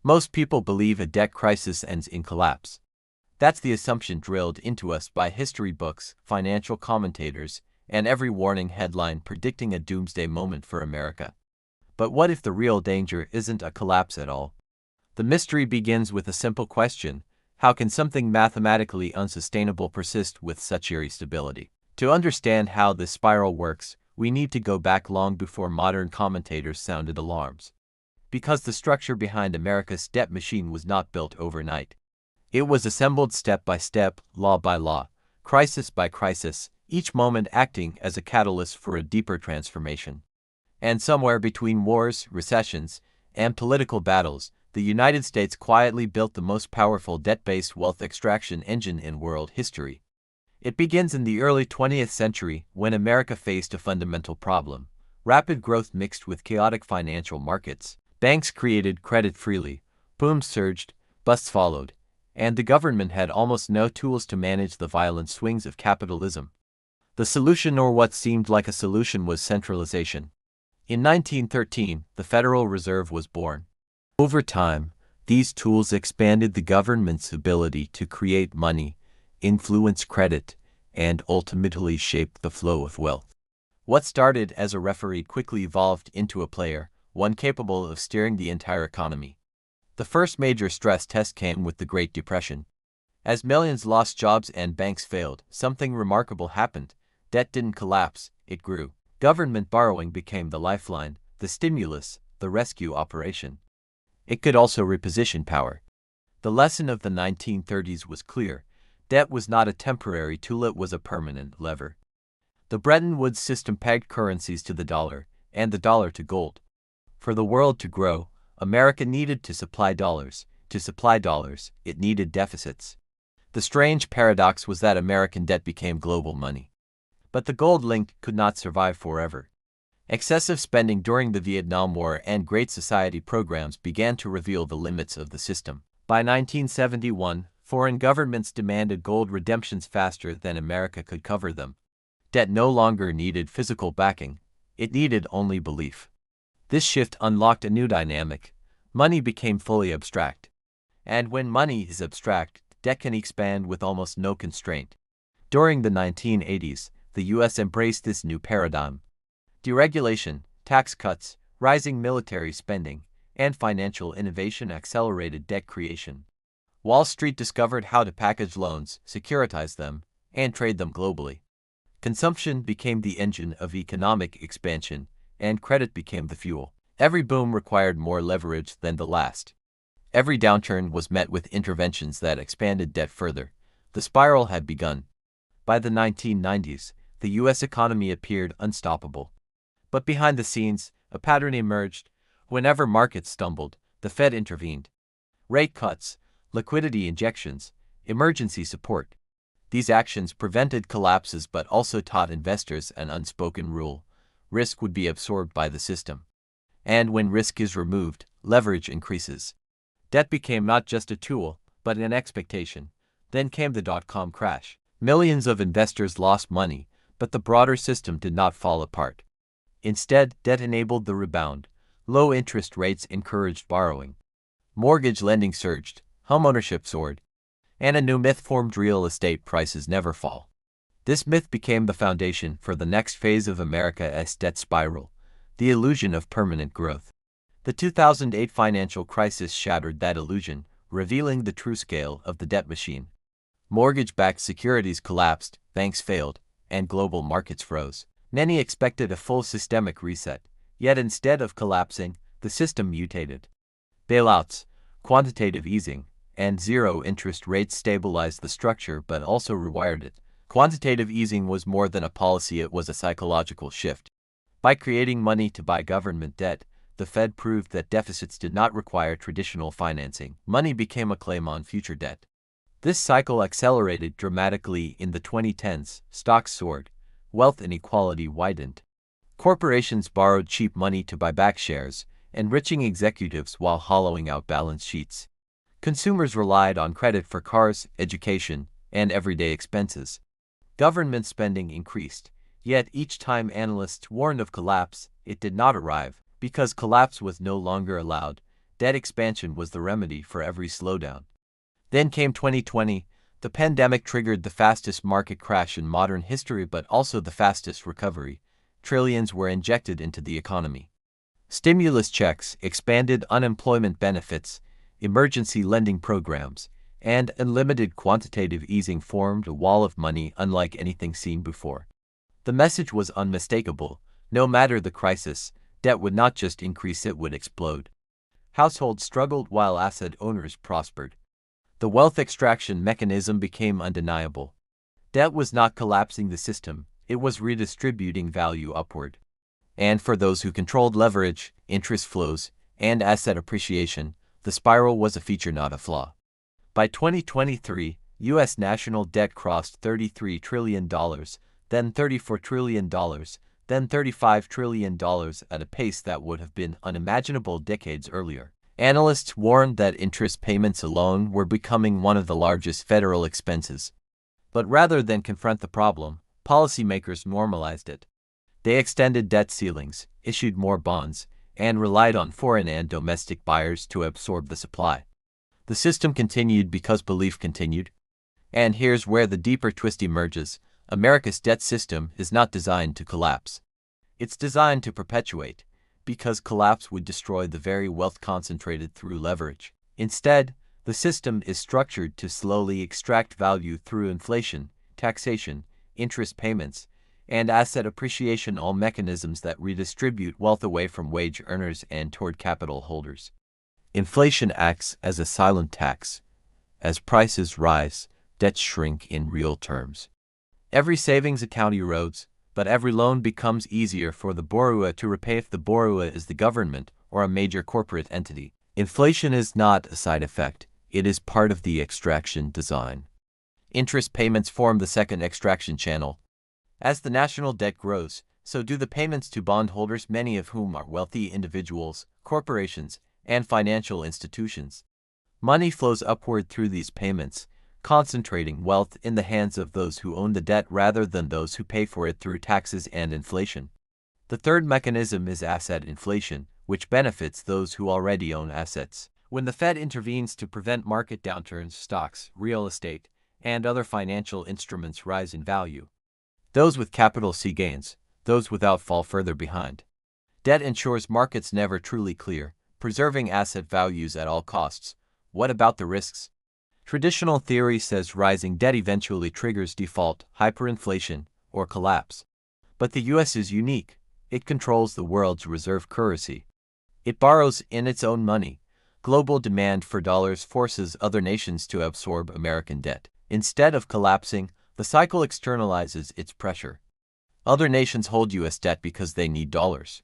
Most people believe a debt crisis ends in collapse. That's the assumption drilled into us by history books, financial commentators, and every warning headline predicting a doomsday moment for America. But what if the real danger isn't a collapse at all? The mystery begins with a simple question: how can something mathematically unsustainable persist with such eerie stability? To understand how this spiral works, we need to go back long before modern commentators sounded alarms. Because the structure behind America's debt machine was not built overnight. It was assembled step by step, law by law, crisis by crisis, each moment acting as a catalyst for a deeper transformation. And somewhere between wars, recessions, and political battles, the United States quietly built the most powerful debt-based wealth extraction engine in world history. It begins in the early 20th century when America faced a fundamental problem: rapid growth mixed with chaotic financial markets. Banks created credit freely, booms surged, busts followed, and the government had almost no tools to manage the violent swings of capitalism. The solution, or what seemed like a solution, was centralization. In 1913, the Federal Reserve was born. Over time, these tools expanded the government's ability to create money, influence credit, and ultimately shape the flow of wealth. What started as a referee quickly evolved into a player, one capable of steering the entire economy. The first major stress test came with the Great Depression. As millions lost jobs and banks failed, something remarkable happened. Debt didn't collapse, it grew. Government borrowing became the lifeline, the stimulus, the rescue operation. It could also reposition power. The lesson of the 1930s was clear: debt was not a temporary tool, it was a permanent lever. The Bretton Woods system pegged currencies to the dollar, and the dollar to gold. For the world to grow, America needed to supply dollars. To supply dollars, it needed deficits. The strange paradox was that American debt became global money. But the gold link could not survive forever. Excessive spending during the Vietnam War and Great Society programs began to reveal the limits of the system. By 1971, foreign governments demanded gold redemptions faster than America could cover them. Debt no longer needed physical backing, it needed only belief. This shift unlocked a new dynamic. Money became fully abstract. And when money is abstract, debt can expand with almost no constraint. During the 1980s, the U.S. embraced this new paradigm. Deregulation, tax cuts, rising military spending, and financial innovation accelerated debt creation. Wall Street discovered how to package loans, securitize them, and trade them globally. Consumption became the engine of economic expansion, and credit became the fuel. Every boom required more leverage than the last. Every downturn was met with interventions that expanded debt further. The spiral had begun. By the 1990s, the U.S. economy appeared unstoppable. But behind the scenes, a pattern emerged. Whenever markets stumbled, the Fed intervened. Rate cuts, liquidity injections, emergency support. These actions prevented collapses but also taught investors an unspoken rule: risk would be absorbed by the system. And when risk is removed, leverage increases. Debt became not just a tool, but an expectation. Then came the dot-com crash. Millions of investors lost money, but the broader system did not fall apart. Instead, debt enabled the rebound. Low interest rates encouraged borrowing. Mortgage lending surged, homeownership soared, and a new myth formed: real estate prices never fall. This myth became the foundation for the next phase of America's debt spiral, the illusion of permanent growth. The 2008 financial crisis shattered that illusion, revealing the true scale of the debt machine. Mortgage-backed securities collapsed, banks failed, and global markets froze. Many expected a full systemic reset, yet instead of collapsing, the system mutated. Bailouts, quantitative easing, and zero interest rates stabilized the structure but also rewired it. Quantitative easing was more than a policy, it was a psychological shift. By creating money to buy government debt, the Fed proved that deficits did not require traditional financing. Money became a claim on future debt. This cycle accelerated dramatically in the 2010s. Stocks soared, wealth inequality widened. Corporations borrowed cheap money to buy back shares, enriching executives while hollowing out balance sheets. Consumers relied on credit for cars, education, and everyday expenses. Government spending increased, yet each time analysts warned of collapse, it did not arrive. Because collapse was no longer allowed, Debt expansion was the remedy for every slowdown. Then came 2020. The pandemic triggered the fastest market crash in modern history but also the fastest recovery. Trillions were injected into the economy. Stimulus checks, expanded unemployment benefits, emergency lending programs, and unlimited quantitative easing formed a wall of money unlike anything seen before. The message was unmistakable. No matter the crisis, debt would not just increase, it would explode. Households struggled while asset owners prospered. The wealth extraction mechanism became undeniable. Debt was not collapsing the system, it was redistributing value upward. And for those who controlled leverage, interest flows, and asset appreciation, the spiral was a feature, not a flaw. By 2023, U.S. national debt crossed $33 trillion, then $34 trillion, then $35 trillion at a pace that would have been unimaginable decades earlier. Analysts warned that interest payments alone were becoming one of the largest federal expenses. But rather than confront the problem, policymakers normalized it. They extended debt ceilings, issued more bonds, and relied on foreign and domestic buyers to absorb the supply. The system continued because belief continued. And here's where the deeper twist emerges. America's debt system is not designed to collapse. It's designed to perpetuate, because collapse would destroy the very wealth concentrated through leverage. Instead, the system is structured to slowly extract value through inflation, taxation, interest payments, and asset appreciation, all mechanisms that redistribute wealth away from wage earners and toward capital holders. Inflation acts as a silent tax. As prices rise, debts shrink in real terms. Every savings account erodes, but every loan becomes easier for the borrower to repay if the borrower is the government or a major corporate entity. Inflation is not a side effect, it is part of the extraction design. Interest payments form the second extraction channel. As the national debt grows, so do the payments to bondholders, many of whom are wealthy individuals, corporations, and financial institutions. Money flows upward through these payments, concentrating wealth in the hands of those who own the debt rather than those who pay for it through taxes and inflation. The third mechanism is asset inflation, which benefits those who already own assets. When the Fed intervenes to prevent market downturns, stocks, real estate, and other financial instruments rise in value. Those with capital see gains, those without fall further behind. Debt ensures markets never truly clear, preserving asset values at all costs. What about the risks? Traditional theory says rising debt eventually triggers default, hyperinflation, or collapse. But the U.S. is unique. It controls the world's reserve currency. It borrows in its own money. Global demand for dollars forces other nations to absorb American debt. Instead of collapsing, the cycle externalizes its pressure. Other nations hold U.S. debt because they need dollars.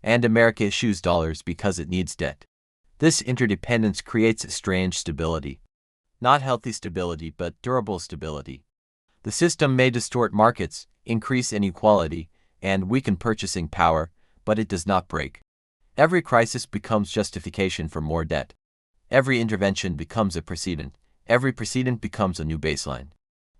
And America issues dollars because it needs debt. This interdependence creates a strange stability. Not healthy stability, but durable stability. The system may distort markets, increase inequality, and weaken purchasing power, but it does not break. Every crisis becomes justification for more debt. Every intervention becomes a precedent. Every precedent becomes a new baseline.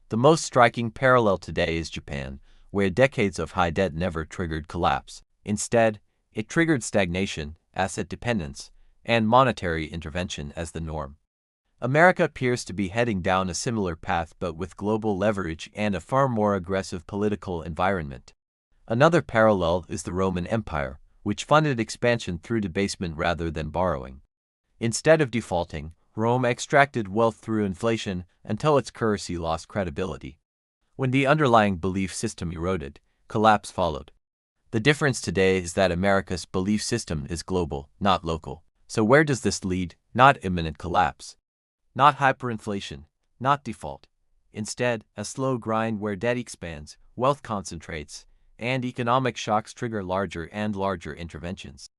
The most striking parallel today is Japan, where decades of high debt never triggered collapse. Instead, it triggered stagnation, asset dependence, and monetary intervention as the norm. America appears to be heading down a similar path, but with global leverage and a far more aggressive political environment. Another parallel is the Roman Empire, which funded expansion through debasement rather than borrowing. Instead of defaulting, Rome extracted wealth through inflation until its currency lost credibility. When the underlying belief system eroded, collapse followed. The difference today is that America's belief system is global, not local. So where does this lead? Not imminent collapse. Not hyperinflation, not default. Instead, a slow grind where debt expands, wealth concentrates, and economic shocks trigger larger and larger interventions.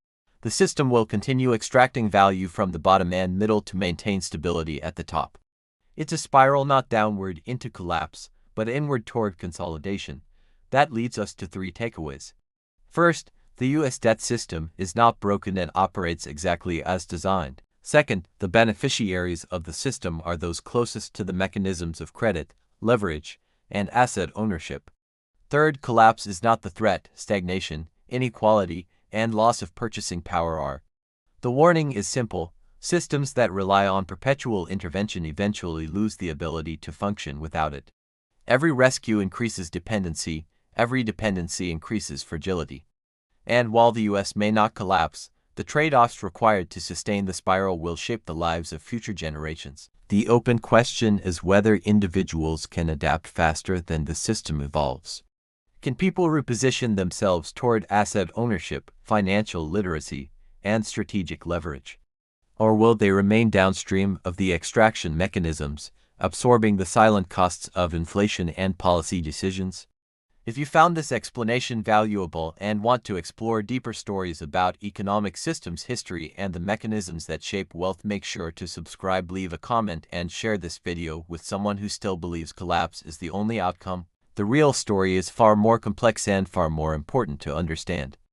The system will continue extracting value from the bottom and middle to maintain stability at the top. It's a spiral, not downward into collapse, but inward toward consolidation. That leads us to three takeaways. First, the U.S. debt system is not broken and operates exactly as designed. Second, the beneficiaries of the system are those closest to the mechanisms of credit, leverage, and asset ownership. Third, collapse is not the threat. Stagnation, inequality, and loss of purchasing power are. The warning is simple: Systems that rely on perpetual intervention eventually lose the ability to function without it. Every rescue increases dependency, every dependency increases fragility. And while the US may not collapse, the trade-offs required to sustain the spiral will shape the lives of future generations. The open question is whether individuals can adapt faster than the system evolves. Can people reposition themselves toward asset ownership, financial literacy, and strategic leverage? Or will they remain downstream of the extraction mechanisms, absorbing the silent costs of inflation and policy decisions? If you found this explanation valuable and want to explore deeper stories about economic systems history and the mechanisms that shape wealth, make sure to subscribe, leave a comment, and share this video with someone who still believes collapse is the only outcome. The real story is far more complex and far more important to understand.